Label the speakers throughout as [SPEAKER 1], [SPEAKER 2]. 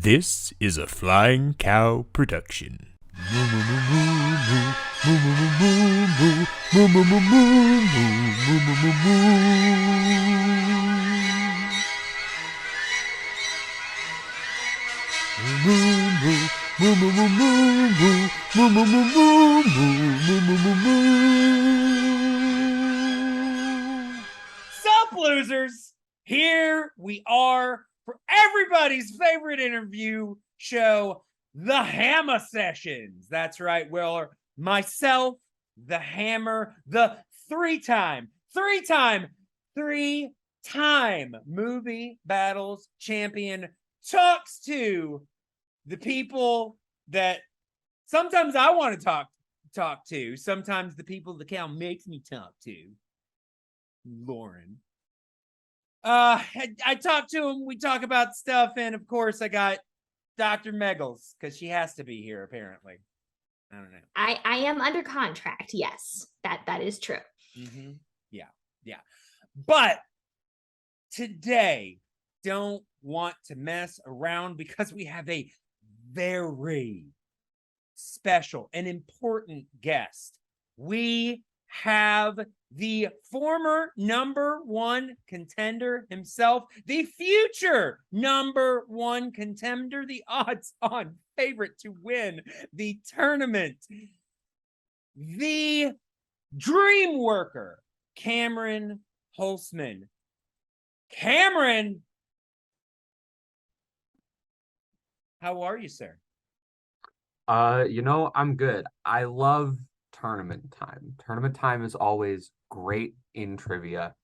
[SPEAKER 1] This is a Flying Cow production.
[SPEAKER 2] Sup, losers? Here we are for everybody's favorite interview show, The Hammer Sessions. That's right, Will. Myself, the Hammer, the three-time movie battles champion, talks to the people that sometimes I want to talk to, sometimes the people the cow makes me talk to. Lauren. I talk to him, we talk about stuff, and of course I got Dr. Meggles, because she has to be here, apparently. I don't know.
[SPEAKER 3] I am under contract, yes. That is true.
[SPEAKER 2] Mm-hmm. Yeah. But today, don't want to mess around because we have a very special and important guest. We have the former number one contender himself, the future number one contender, the odds-on favorite to win the tournament, the DreamWorker, Cameron Holzmann. Cameron, how are you, sir?
[SPEAKER 4] I'm good. I love tournament time. Tournament time is always great in trivia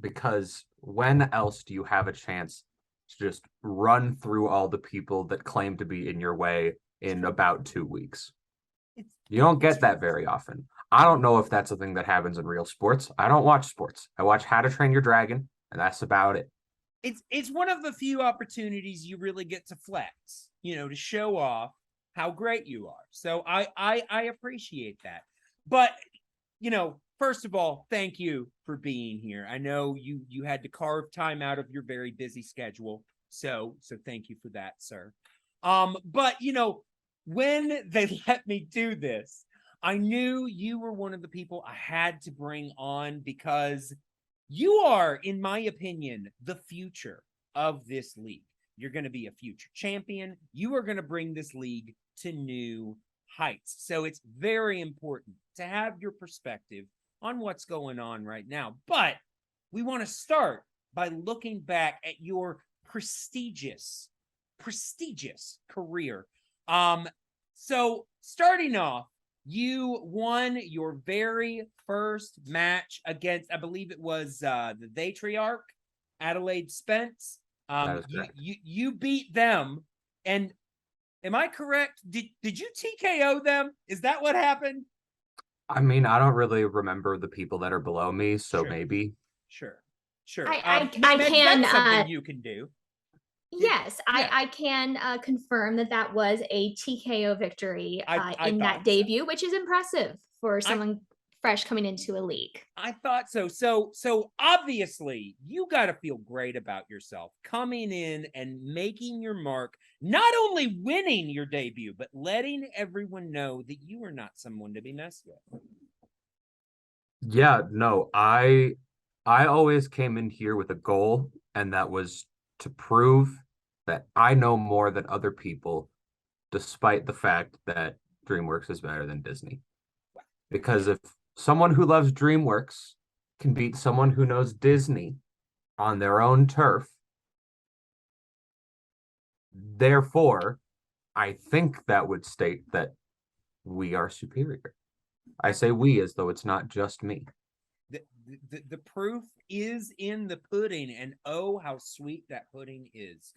[SPEAKER 4] because when else do you have a chance to just run through all the people that claim to be in your way in about 2 weeks? You don't get that very often. I don't know if that's a thing that happens in real sports. I don't watch sports. I watch How to Train Your Dragon, and that's about it.
[SPEAKER 2] It's one of the few opportunities you really get to flex, to show off how great you are. So I appreciate that. But, first of all, thank you for being here. I know you had to carve time out of your very busy schedule. So thank you for that, sir. But, when they let me do this, I knew you were one of the people I had to bring on because you are, in my opinion, the future of this league. You're going to be a future champion. You are going to bring this league to new heights. So it's very important to have your perspective on what's going on right now. But we want to start by looking back at your prestigious career. So starting off, you won your very first match against, I believe it was the Vatriarch, Adelaide Spence. You beat them, and am I correct? Did you TKO them? Is that what happened?
[SPEAKER 4] I mean, I don't really remember the people that are below me, so
[SPEAKER 2] Sure.
[SPEAKER 4] Maybe.
[SPEAKER 2] Sure.
[SPEAKER 3] I
[SPEAKER 2] Meg,
[SPEAKER 3] can
[SPEAKER 2] that's something you can do.
[SPEAKER 3] Yes,
[SPEAKER 2] Yeah.
[SPEAKER 3] I can confirm that was a TKO victory
[SPEAKER 2] I
[SPEAKER 3] in that
[SPEAKER 2] thought
[SPEAKER 3] debut, which is impressive for someone fresh coming into a league.
[SPEAKER 2] I thought so. So obviously you got to feel great about yourself coming in and making your mark, not only winning your debut, but letting everyone know that you are not someone to be messed with.
[SPEAKER 4] Yeah, no, I always came in here with a goal, and that was to prove that I know more than other people, despite the fact that DreamWorks is better than Disney. Because if someone who loves DreamWorks can beat someone who knows Disney on their own turf, therefore, I think that would state that we are superior. I say we as though it's not just me.
[SPEAKER 2] The proof is in the pudding, and oh, how sweet that pudding is.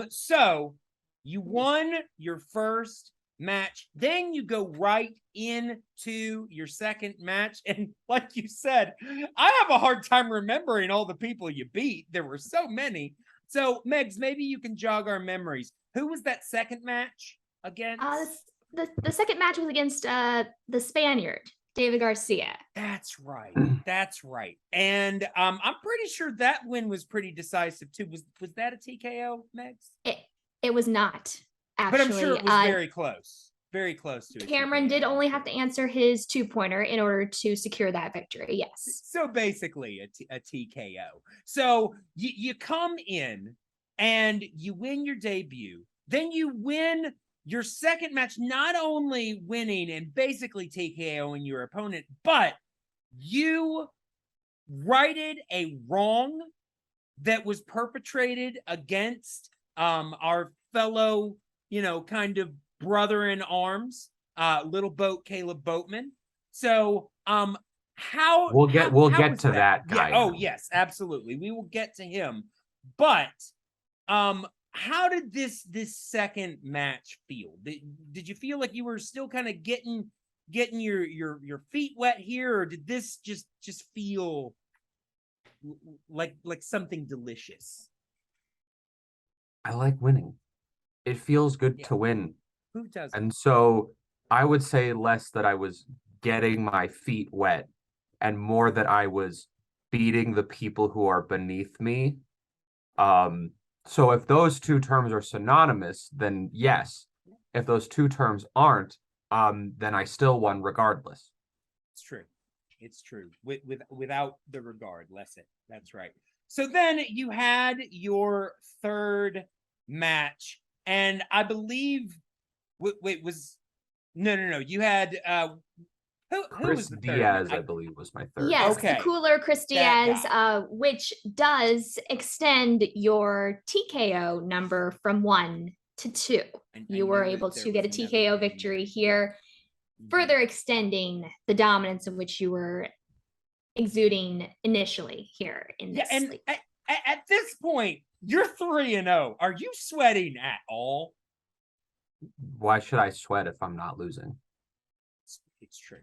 [SPEAKER 2] So you won your first match, then you go right into your second match, and like you said, I have a hard time remembering all the people you beat. There were so many. So Megs, maybe you can jog our memories. Who was that second match against?
[SPEAKER 3] The second match was against the Spaniard, David Garcia.
[SPEAKER 2] That's right. And I'm pretty sure that win was pretty decisive too. Was that a TKO, Megs?
[SPEAKER 3] It was not, actually.
[SPEAKER 2] But I'm sure it was very close. Very close to it.
[SPEAKER 3] Cameron did only have to answer his 2-pointer in order to secure that victory. Yes.
[SPEAKER 2] So basically a TKO. So you come in and you win your debut. Then you win your second match, not only winning and basically TKOing your opponent, but you righted a wrong that was perpetrated against our fellow, kind of brother in arms, Little Boat Caleb Boatman. So
[SPEAKER 4] we'll get to that guy.
[SPEAKER 2] Yeah, oh yes, absolutely. We will get to him. But how did this second match feel? Did you feel like you were still kind of getting your feet wet here, or did this just feel like something delicious?
[SPEAKER 4] I like winning. It feels good to win.
[SPEAKER 2] Who doesn't?
[SPEAKER 4] And so I would say less that I was getting my feet wet and more that I was beating the people who are beneath me. So if those two terms are synonymous, then yes. If those two terms aren't, then I still won regardless.
[SPEAKER 2] It's true. It's true. Without the regard, that's right. So then you had your third match, and I believe no. You had who
[SPEAKER 4] Chris
[SPEAKER 2] was the
[SPEAKER 4] Diaz,
[SPEAKER 2] third?
[SPEAKER 4] I believe, was my third.
[SPEAKER 3] Yes,
[SPEAKER 2] Okay.
[SPEAKER 3] the cooler Chris Diaz, which does extend your TKO number from 1 to 2. You were able to get a TKO victory here, further extending the dominance in which you were exuding initially here in this league.
[SPEAKER 2] At this point, you're 3-0. Are you sweating at all?
[SPEAKER 4] Why should I sweat if I'm not losing?
[SPEAKER 2] It's true.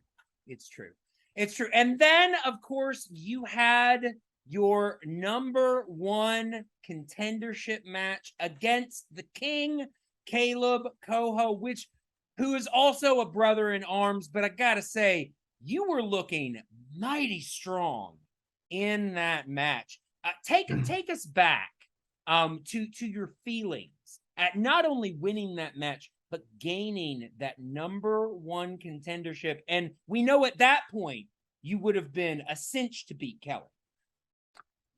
[SPEAKER 2] It's true. It's true. And then, of course, you had your number 1 contendership match against the King, Caleb Coho, who is also a brother in arms. But I gotta say, you were looking mighty strong in that match. Take us back to your feelings at not only winning that match, but gaining that number 1 contendership. And we know at that point you would have been a cinch to beat Kelly.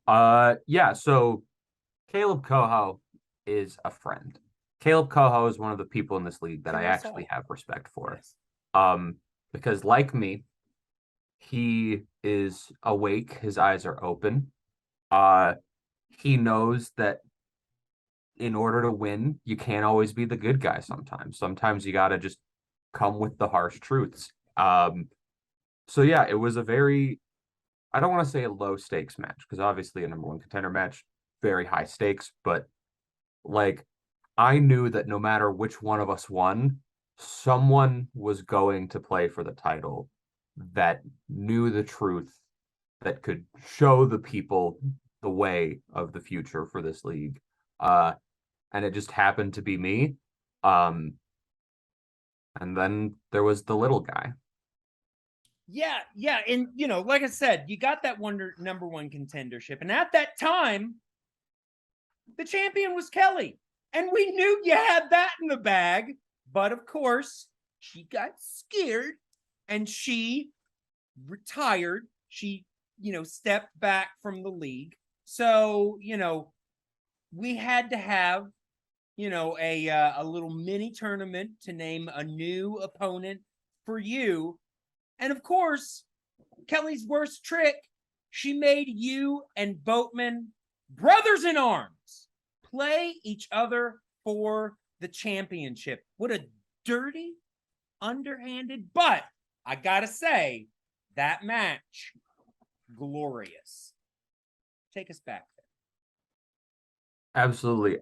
[SPEAKER 4] Yeah, so Caleb Coho is a friend. Caleb Coho is one of the people in this league that I actually have respect for. Yes. Because like me, he is awake, his eyes are open. He knows that in order to win, you can't always be the good guy sometimes. Sometimes you got to just come with the harsh truths. So yeah, it was a very, I don't want to say a low stakes match, because obviously a number 1 contender match, very high stakes, but like I knew that no matter which one of us won, someone was going to play for the title that knew the truth, that could show the people the way of the future for this league. And it just happened to be me. And then there was the little guy.
[SPEAKER 2] Yeah. And, like I said, you got that number 1 contendership. And at that time, the champion was Kelly. And we knew you had that in the bag. But, of course, she got scared and she retired. She, stepped back from the league. So, we had to have, a little mini tournament to name a new opponent for you. And of course, Kelly's worst trick, she made you and Boatman, brothers in arms, play each other for the championship. What a dirty, underhanded, but I gotta say, that match, glorious. Take us back there.
[SPEAKER 4] Absolutely.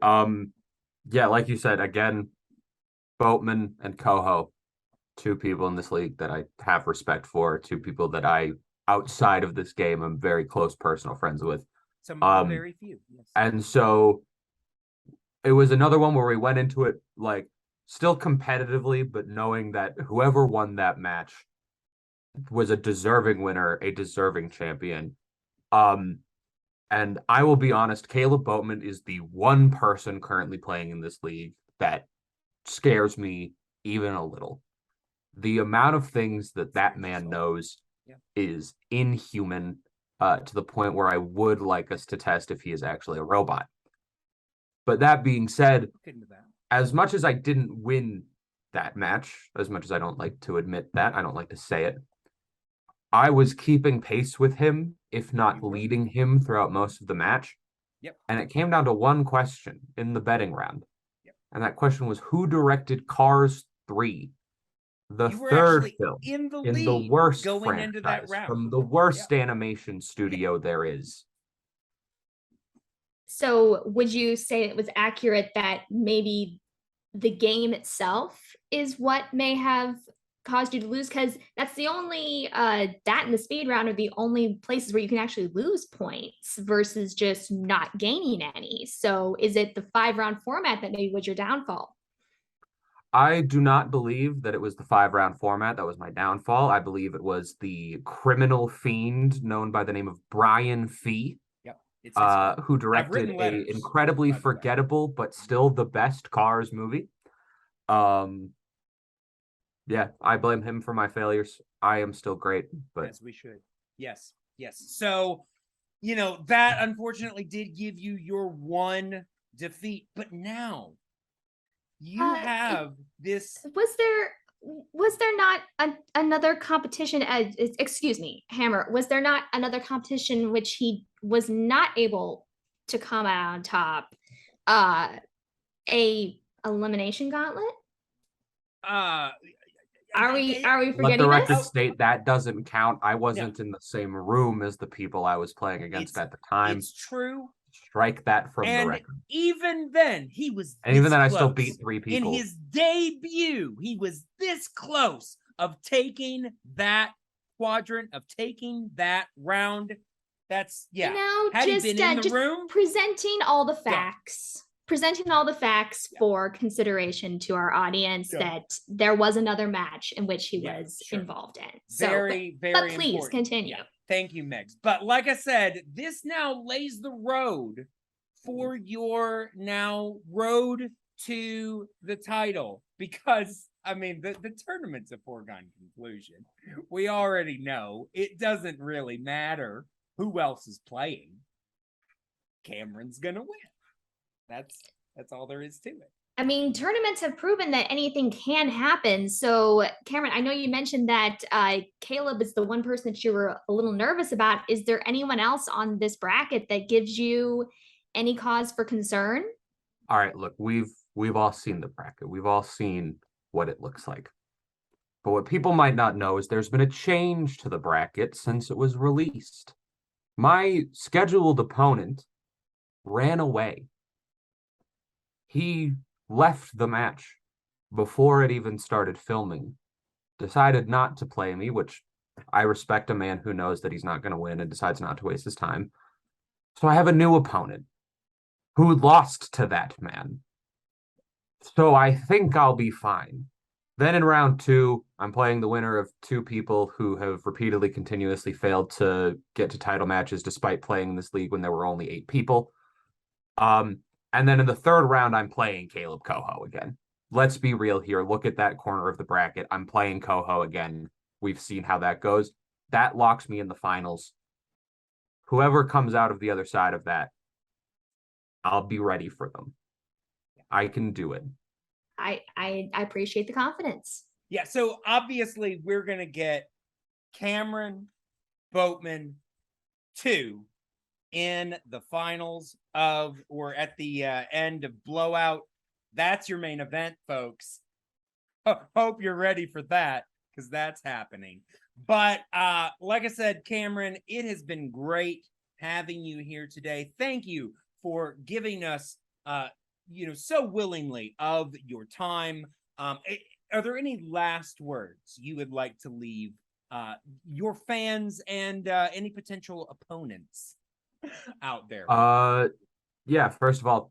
[SPEAKER 4] Yeah, like you said, again, Boatman and Coho, 2 people in this league that I have respect for, 2 people that I, outside of this game, I'm very close personal friends with.
[SPEAKER 2] Some of the very few. Yes.
[SPEAKER 4] And so it was another one where we went into it like still competitively, but knowing that whoever won that match was a deserving winner, a deserving champion. And I will be honest, Caleb Boatman is the one person currently playing in this league that scares me even a little. The amount of things that man knows is inhuman, to the point where I would like us to test if he is actually a robot. But that being said, as much as I didn't win that match, as much as I don't like to admit that, I don't like to say it, I was keeping pace with him, if not leading him throughout most of the match. And it came down to one question in the betting round. And that question was, who directed Cars 3? The third film
[SPEAKER 2] in the
[SPEAKER 4] in the worst
[SPEAKER 2] going into that
[SPEAKER 4] franchise
[SPEAKER 2] round.
[SPEAKER 4] from the worst animation studio there is.
[SPEAKER 3] So would you say it was accurate that maybe the game itself is what may have caused you to lose? Because that's the only that and the speed round are the only places where you can actually lose points versus just not gaining any. So is it the 5-round format that maybe was your downfall?
[SPEAKER 4] I do not believe that it was the 5-round format that was my downfall. I believe it was the criminal fiend known by the name of Brian Fee, who directed a incredibly forgettable but still the best Cars movie. Yeah, I blame him for my failures. I am still great, but
[SPEAKER 2] as we should. Yes. So, that unfortunately did give you your one defeat, but now you have this.
[SPEAKER 3] Was there not another competition? Excuse me, Hammer. Was there not another competition which he was not able to come out on top? A elimination gauntlet. Are we forgetting
[SPEAKER 4] let the record
[SPEAKER 3] this?
[SPEAKER 4] state that doesn't count. I wasn't in the same room as the people I was playing against at the time.
[SPEAKER 2] It's true.
[SPEAKER 4] Strike that from the record.
[SPEAKER 2] Even then, he was.
[SPEAKER 4] And even then, I still beat 3 people.
[SPEAKER 2] In his debut, he was this close of taking that quadrant, of taking that round. That's Had
[SPEAKER 3] just,
[SPEAKER 2] he been in the room,
[SPEAKER 3] presenting all the facts. Presenting all the facts for consideration to our audience that there was another match in which he was involved in. So,
[SPEAKER 2] very
[SPEAKER 3] but please
[SPEAKER 2] important.
[SPEAKER 3] continue.
[SPEAKER 2] Thank you, Megs. But like I said, this now lays the road for your now road to the title, because the tournament's a foregone conclusion. We already know it doesn't really matter who else is playing. Cameron's gonna win. That's all there is to it.
[SPEAKER 3] Tournaments have proven that anything can happen. So, Cameron, I know you mentioned that Caleb is the one person that you were a little nervous about. Is there anyone else on this bracket that gives you any cause for concern?
[SPEAKER 4] All right, look, we've all seen the bracket. We've all seen what it looks like. But what people might not know is there's been a change to the bracket since it was released. My scheduled opponent ran away. He left the match before it even started filming, decided not to play me, which I respect a man who knows that he's not going to win and decides not to waste his time. So I have a new opponent who lost to that man. So I think I'll be fine. Then in round 2, I'm playing the winner of 2 people who have repeatedly, continuously failed to get to title matches despite playing in this league when there were only 8 people. And then in the 3rd round, I'm playing Caleb Coho again. Let's be real here. Look at that corner of the bracket. I'm playing Coho again. We've seen how that goes. That locks me in the finals. Whoever comes out of the other side of that, I'll be ready for them. I can do it.
[SPEAKER 3] I appreciate the confidence.
[SPEAKER 2] Yeah, so obviously we're going to get Cameron Boatman 2 in the finals or at the end of Blowout. That's your main event, folks. Hope you're ready for that, because that's happening. But like I said, Cameron, it has been great having you here today. Thank you for giving us, so willingly of your time. Are there any last words you would like to leave your fans and any potential opponents out there?
[SPEAKER 4] Yeah, first of all,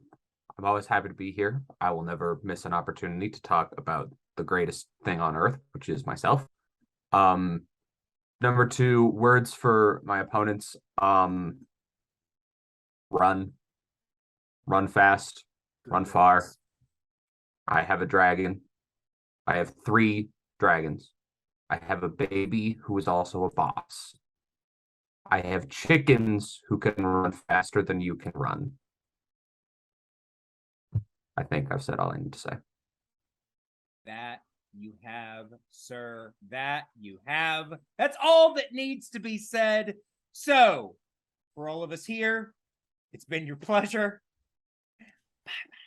[SPEAKER 4] I'm always happy to be here. I will never miss an opportunity to talk about the greatest thing on earth, which is myself. Number 2, words for my opponents. Run. Run fast. Run far. I have a dragon. I have 3 dragons. I have a baby who is also a boss. I have chickens who can run faster than you can run. I think I've said all I need to say.
[SPEAKER 2] That you have, sir. That you have. That's all that needs to be said. So, for all of us here, it's been your pleasure. Bye-bye.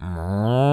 [SPEAKER 1] Moo.